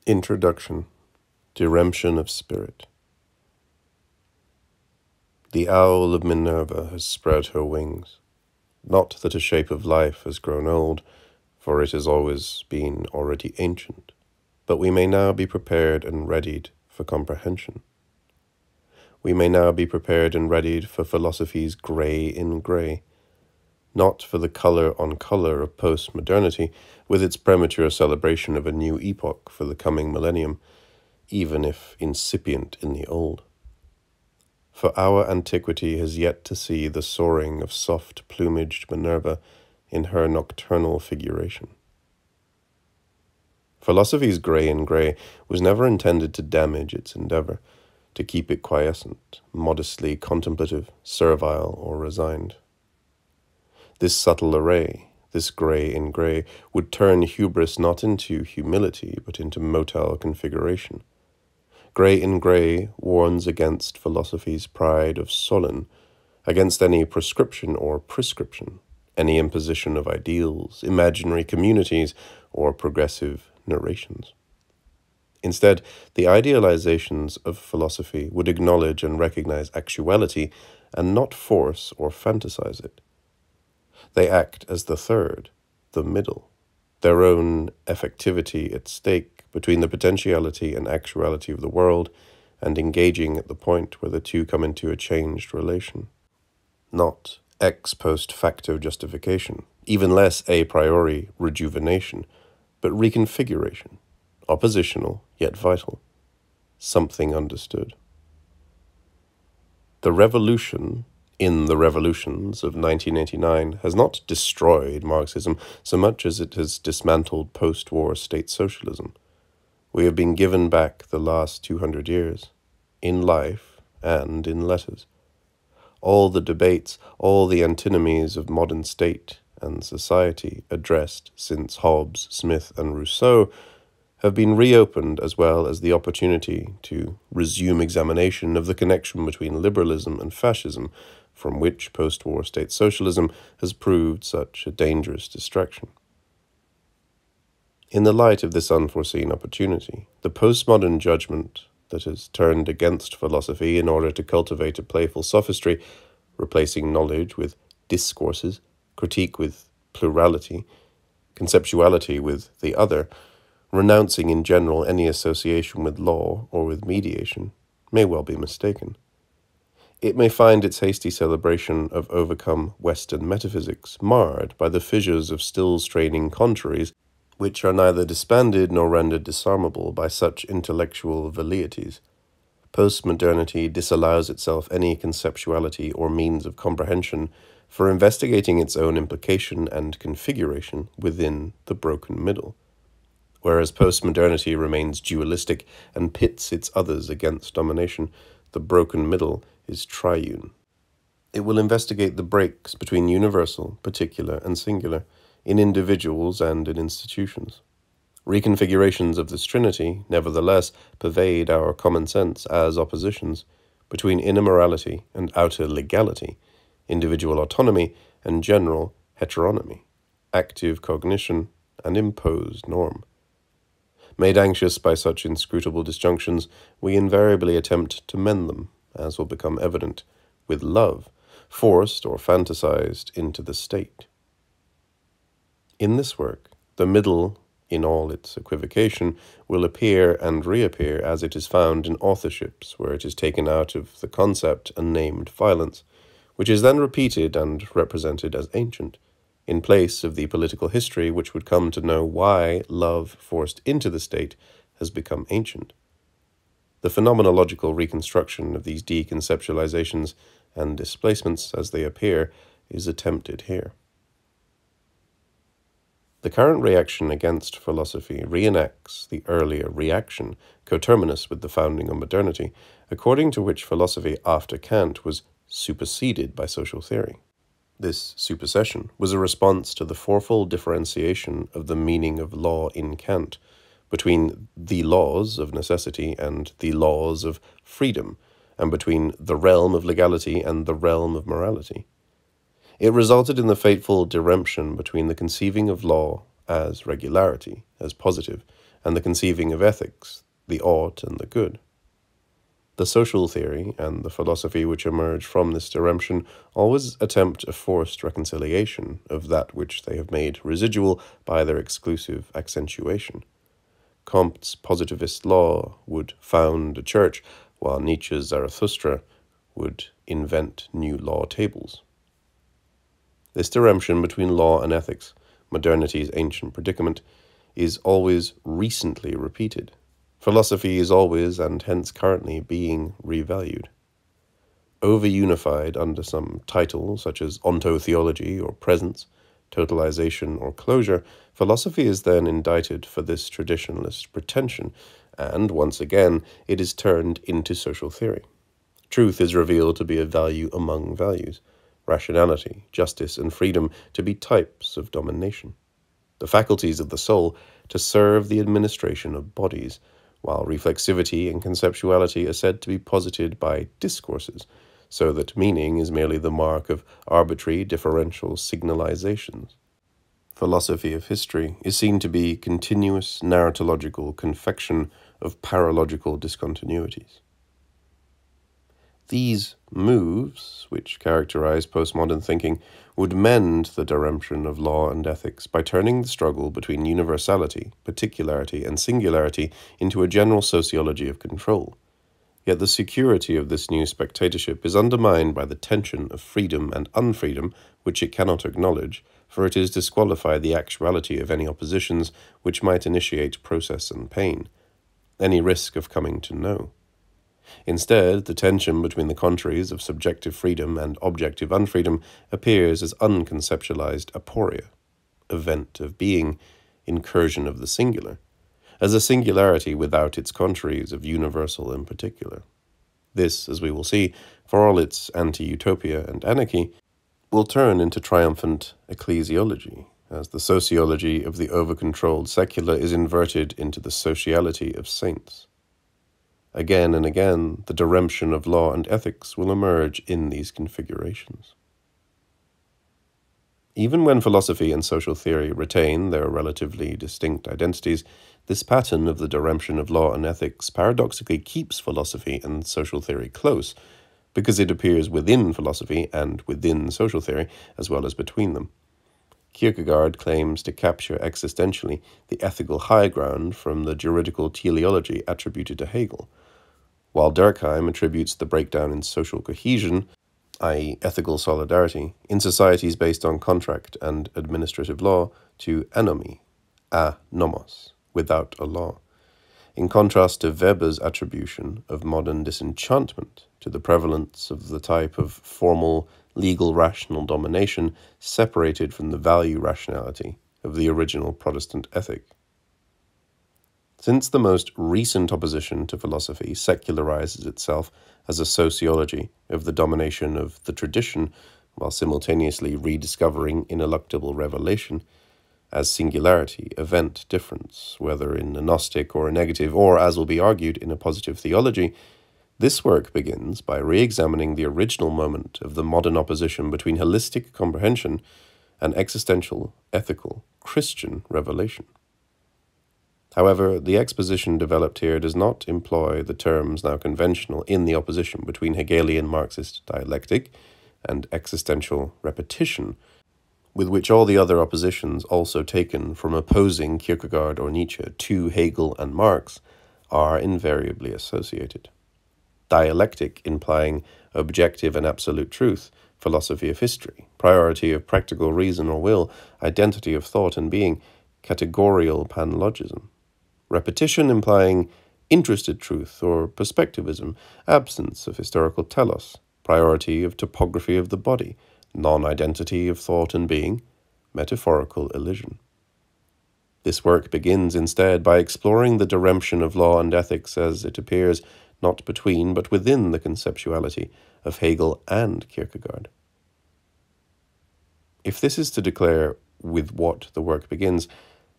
Introduction. Diremption of Spirit. The owl of Minerva has spread her wings. Not that a shape of life has grown old, for it has always been already ancient, but we may now be prepared and readied for comprehension. We may now be prepared and readied for philosophy's grey in grey, not for the colour on colour of post-modernity, with its premature celebration of a new epoch for the coming millennium, even if incipient in the old. For our antiquity has yet to see the soaring of soft-plumaged Minerva in her nocturnal figuration. Philosophy's grey in grey was never intended to damage its endeavour, to keep it quiescent, modestly contemplative, servile, or resigned. This subtle array, this grey in grey, would turn hubris not into humility, but into motile configuration. Grey in grey warns against philosophy's pride of Solon, against any prescription or prescription, any imposition of ideals, imaginary communities, or progressive narrations. Instead, the idealizations of philosophy would acknowledge and recognize actuality and not force or fantasize it. They act as the third, the middle, their own effectivity at stake between the potentiality and actuality of the world, and engaging at the point where the two come into a changed relation. Not ex post facto justification, even less a priori rejuvenation, but reconfiguration, oppositional yet vital, something understood. The revolution in the revolutions of 1989 has not destroyed Marxism so much as it has dismantled post-war state socialism. We have been given back the last 200 years, in life and in letters. All the debates, all the antinomies of modern state and society addressed since Hobbes, Smith, and Rousseau have been reopened, as well as the opportunity to resume examination of the connection between liberalism and fascism, from which post-war state socialism has proved such a dangerous distraction. In the light of this unforeseen opportunity, the postmodern judgment that has turned against philosophy in order to cultivate a playful sophistry, replacing knowledge with discourses, critique with plurality, conceptuality with the other, renouncing in general any association with law or with mediation, may well be mistaken. It may find its hasty celebration of overcome Western metaphysics marred by the fissures of still straining contraries, which are neither disbanded nor rendered disarmable by such intellectual velleities. Postmodernity disallows itself any conceptuality or means of comprehension for investigating its own implication and configuration within the broken middle, whereas postmodernity remains dualistic and pits its others against domination. The broken middle is triune. It will investigate the breaks between universal, particular, and singular, in individuals and in institutions. Reconfigurations of this trinity, nevertheless, pervade our common sense as oppositions between inner morality and outer legality, individual autonomy and general heteronomy, active cognition and imposed norm. Made anxious by such inscrutable disjunctions, we invariably attempt to mend them, as will become evident, with love, forced or fantasized into the state. In this work, the middle, in all its equivocation, will appear and reappear as it is found in authorships where it is taken out of the concept and named violence, which is then repeated and represented as ancient, in place of the political history which would come to know why love forced into the state has become ancient. The phenomenological reconstruction of these deconceptualizations and displacements as they appear is attempted here. The current reaction against philosophy reenacts the earlier reaction, coterminous with the founding of modernity, according to which philosophy after Kant was superseded by social theory. This supersession was a response to the fourfold differentiation of the meaning of law in Kant, between the laws of necessity and the laws of freedom, and between the realm of legality and the realm of morality. It resulted in the fateful diremption between the conceiving of law as regularity, as positive, and the conceiving of ethics, the ought and the good. The social theory and the philosophy which emerge from this direction always attempt a forced reconciliation of that which they have made residual by their exclusive accentuation. Comte's positivist law would found a church, while Nietzsche's Zarathustra would invent new law tables. This direction between law and ethics, modernity's ancient predicament, is always recently repeated. Philosophy is always, and hence currently, being revalued. Over-unified under some title, such as ontotheology or presence, totalization or closure, philosophy is then indicted for this traditionalist pretension, and, once again, it is turned into social theory. Truth is revealed to be a value among values, rationality, justice, and freedom to be types of domination. The faculties of the soul to serve the administration of bodies, while reflexivity and conceptuality are said to be posited by discourses, so that meaning is merely the mark of arbitrary differential signalizations. Philosophy of history is seen to be continuous narratological confection of paralogical discontinuities. These moves, which characterize postmodern thinking, would mend the direction of law and ethics by turning the struggle between universality, particularity, and singularity into a general sociology of control. Yet the security of this new spectatorship is undermined by the tension of freedom and unfreedom which it cannot acknowledge, for it is disqualified the actuality of any oppositions which might initiate process and pain, any risk of coming to know. Instead, the tension between the contraries of subjective freedom and objective unfreedom appears as unconceptualized aporia, event of being, incursion of the singular, as a singularity without its contraries of universal and particular. This, as we will see, for all its anti-utopia and anarchy, will turn into triumphant ecclesiology, as the sociology of the over-controlled secular is inverted into the sociality of saints. Again and again, the direction of law and ethics will emerge in these configurations. Even when philosophy and social theory retain their relatively distinct identities, this pattern of the direction of law and ethics paradoxically keeps philosophy and social theory close, because it appears within philosophy and within social theory, as well as between them. Kierkegaard claims to capture existentially the ethical high ground from the juridical teleology attributed to Hegel, while Durkheim attributes the breakdown in social cohesion, i.e. ethical solidarity, in societies based on contract and administrative law to anomie, a nomos, without a law, in contrast to Weber's attribution of modern disenchantment to the prevalence of the type of formal, legal rational domination separated from the value rationality of the original Protestant ethic. Since the most recent opposition to philosophy secularizes itself as a sociology of the domination of the tradition, while simultaneously rediscovering ineluctable revelation, as singularity, event, difference, whether in a Gnostic or a negative, or, as will be argued, in a positive theology, this work begins by re-examining the original moment of the modern opposition between holistic comprehension and existential, ethical, Christian revelation. However, the exposition developed here does not employ the terms now conventional in the opposition between Hegelian Marxist dialectic and existential repetition, with which all the other oppositions also taken from opposing Kierkegaard or Nietzsche to Hegel and Marx are invariably associated. Dialectic implying objective and absolute truth, philosophy of history, priority of practical reason or will, identity of thought and being, categorial panlogism. Repetition implying interested truth or perspectivism, absence of historical telos, priority of topography of the body, non-identity of thought and being, metaphorical elision. This work begins instead by exploring the direction of law and ethics as it appears not between but within the conceptuality of Hegel and Kierkegaard. If this is to declare with what the work begins,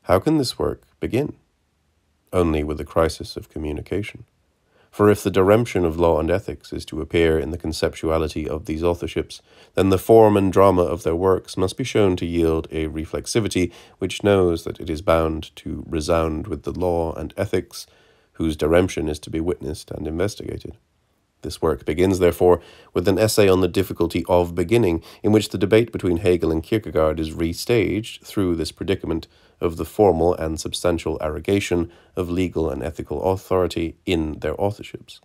how can this work begin? Only with a crisis of communication. For if the diremption of law and ethics is to appear in the conceptuality of these authorships, then the form and drama of their works must be shown to yield a reflexivity which knows that it is bound to resound with the law and ethics, whose diremption is to be witnessed and investigated. This work begins, therefore, with an essay on the difficulty of beginning, in which the debate between Hegel and Kierkegaard is restaged through this predicament of the formal and substantial arrogation of legal and ethical authority in their authorships,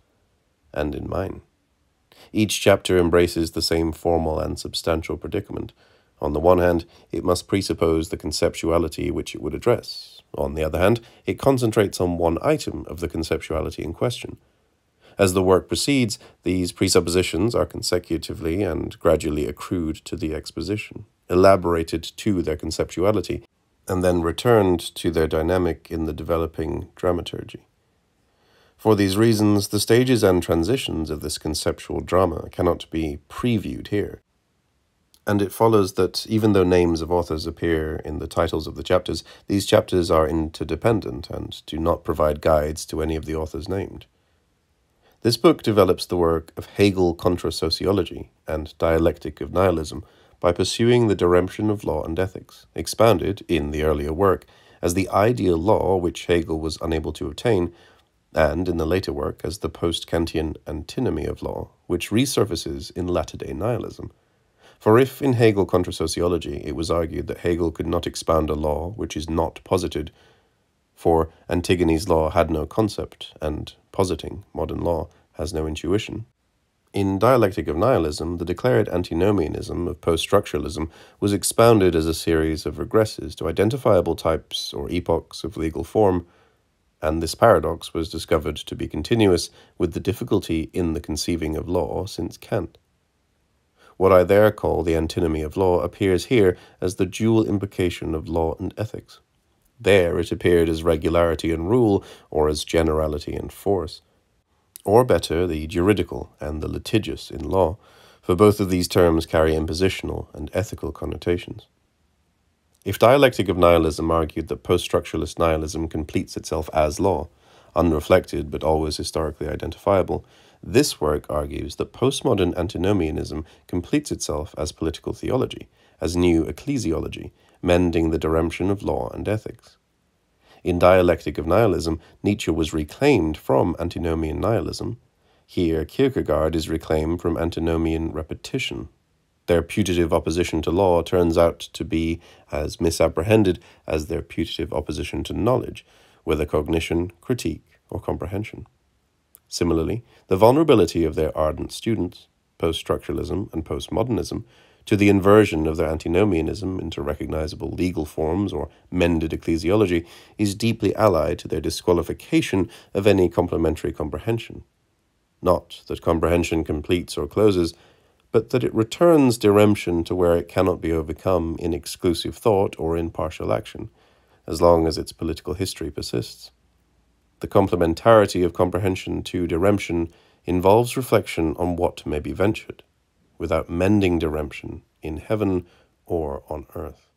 and in mine. Each chapter embraces the same formal and substantial predicament. On the one hand, it must presuppose the conceptuality which it would address. On the other hand, it concentrates on one item of the conceptuality in question. As the work proceeds, these presuppositions are consecutively and gradually accrued to the exposition, elaborated to their conceptuality, and then returned to their dynamic in the developing dramaturgy. For these reasons, the stages and transitions of this conceptual drama cannot be previewed here. And it follows that even though names of authors appear in the titles of the chapters, these chapters are interdependent and do not provide guides to any of the authors named. This book develops the work of Hegel contra sociology and dialectic of nihilism by pursuing the diremption of law and ethics, expounded, in the earlier work, as the ideal law which Hegel was unable to obtain, and in the later work as the post-Kantian antinomy of law, which resurfaces in latter-day nihilism. For if in Hegel contra sociology it was argued that Hegel could not expound a law which is not posited, for Antigone's law had no concept, and positing modern law has no intuition, in Dialectic of Nihilism, the declared antinomianism of post-structuralism was expounded as a series of regresses to identifiable types or epochs of legal form, and this paradox was discovered to be continuous with the difficulty in the conceiving of law since Kant. What I there call the antinomy of law appears here as the dual implication of law and ethics. There it appeared as regularity and rule, or as generality and force. Or better, the juridical and the litigious in law, for both of these terms carry impositional and ethical connotations. If Dialectic of Nihilism argued that post-structuralist nihilism completes itself as law, unreflected but always historically identifiable, this work argues that postmodern antinomianism completes itself as political theology, as new ecclesiology, mending the diremption of law and ethics. In Dialectic of Nihilism, Nietzsche was reclaimed from antinomian nihilism. Here, Kierkegaard is reclaimed from antinomian repetition. Their putative opposition to law turns out to be as misapprehended as their putative opposition to knowledge, whether cognition, critique, or comprehension. Similarly, the vulnerability of their ardent students, post-structuralism and postmodernism, to the inversion of their antinomianism into recognizable legal forms or mended ecclesiology is deeply allied to their disqualification of any complementary comprehension. Not that comprehension completes or closes, but that it returns diremption to where it cannot be overcome in exclusive thought or in partial action, as long as its political history persists. The complementarity of comprehension to diremption involves reflection on what may be ventured, without mending diremption in heaven or on earth.